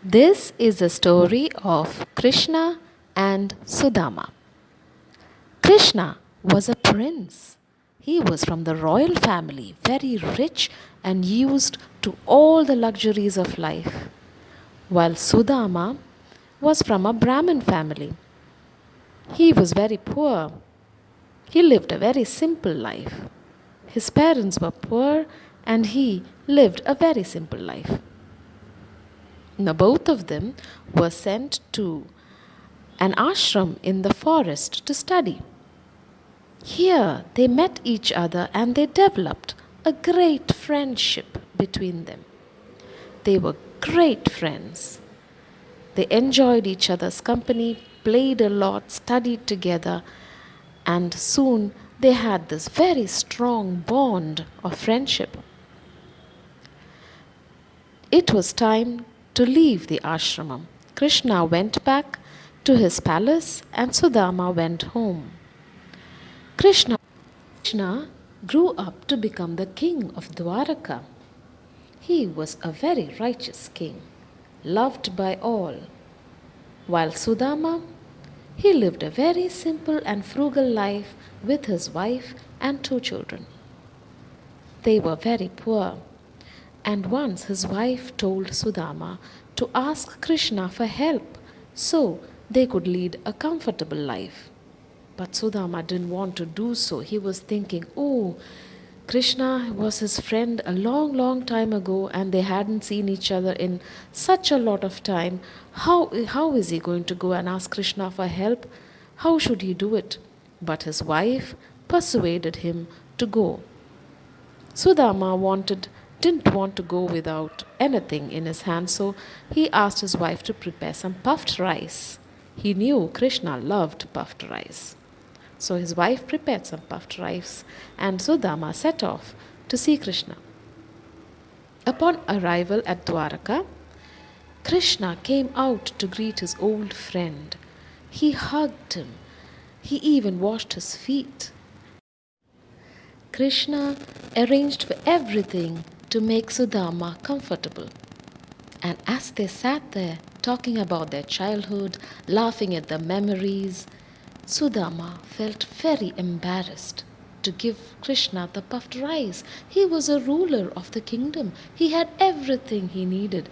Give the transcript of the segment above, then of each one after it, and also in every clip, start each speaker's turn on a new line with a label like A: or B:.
A: This is the story of Krishna and Sudama. Krishna was a prince. He was from the royal family, very rich and used to all the luxuries of life, while Sudama was from a Brahmin family. He was very poor. He lived a very simple life. His parents were poor and he lived a very simple life. Now, both of them were sent to an ashram in the forest to study. Here they met each other and they developed a great friendship between them. They were great friends. They enjoyed each other's company, played a lot, studied together, and soon they had this very strong bond of friendship. It was time to leave the ashramam. Krishna went back to his palace and Sudama went home. Krishna grew up to become the king of Dwaraka. He was a very righteous king, loved by all. While Sudama, he lived a very simple and frugal life with his wife and 2 children. They were very poor, and once his wife told Sudama to ask Krishna for help so they could lead a comfortable life. But Sudama didn't want to do so. He was thinking, oh, Krishna was his friend a long, long time ago and they hadn't seen each other in such a lot of time. How is he going to go and ask Krishna for help? How should he do it? But his wife persuaded him to go. Sudama didn't want to go without anything in his hand, so he asked his wife to prepare some puffed rice. He knew Krishna loved puffed rice. So his wife prepared some puffed rice and Sudama set off to see Krishna. Upon arrival at Dwaraka, Krishna came out to greet his old friend. He hugged him. He even washed his feet. Krishna arranged for everything to make Sudama comfortable. And as they sat there talking about their childhood, laughing at the memories, Sudama felt very embarrassed to give Krishna the puffed rice. He was a ruler of the kingdom. He had everything he needed.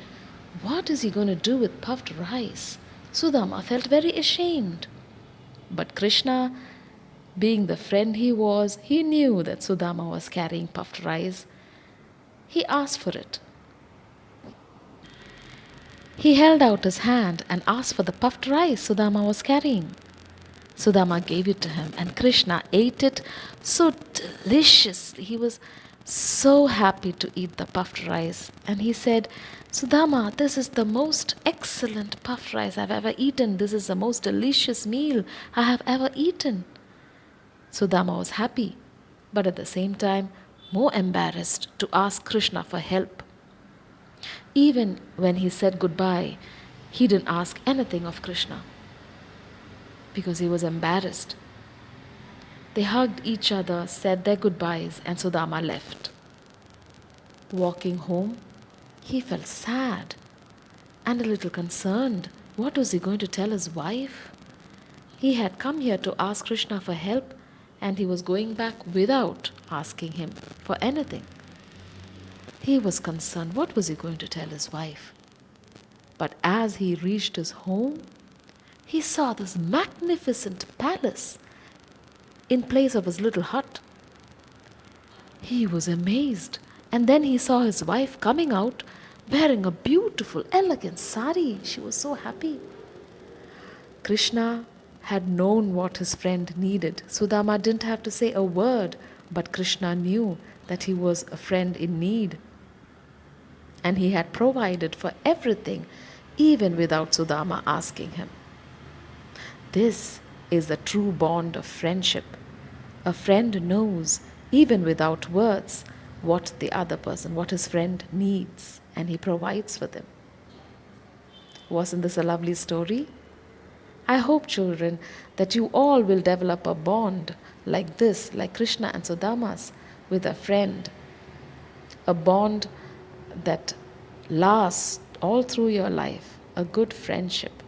A: What is he going to do with puffed rice? Sudama felt very ashamed. But Krishna, being the friend he was, he knew that Sudama was carrying puffed rice. He asked for it. He held out his hand and asked for the puffed rice Sudama was carrying. Sudama gave it to him and Krishna ate it so deliciously. He was so happy to eat the puffed rice. And he said, Sudama, this is the most excellent puffed rice I've ever eaten. This is the most delicious meal I have ever eaten. Sudama was happy, but at the same time more embarrassed to ask Krishna for help. Even when he said goodbye, he didn't ask anything of Krishna because he was embarrassed. They hugged each other, said their goodbyes, and Sudama left. Walking home, he felt sad and a little concerned. What was he going to tell his wife? He had come here to ask Krishna for help, and he was going back without asking him for anything. He was concerned. What was he going to tell his wife? But as he reached his home, he saw this magnificent palace in place of his little hut. He was amazed, and then he saw his wife coming out wearing a beautiful, elegant sari. She was so happy. Krishna had known what his friend needed. Sudama didn't have to say a word, but Krishna knew that he was a friend in need. And he had provided for everything, even without Sudama asking him. This is the true bond of friendship. A friend knows, even without words, what his friend needs, and he provides for them. Wasn't this a lovely story? I hope, children, that you all will develop a bond like this, like Krishna and Sudama's, with a friend. A bond that lasts all through your life. a good friendship.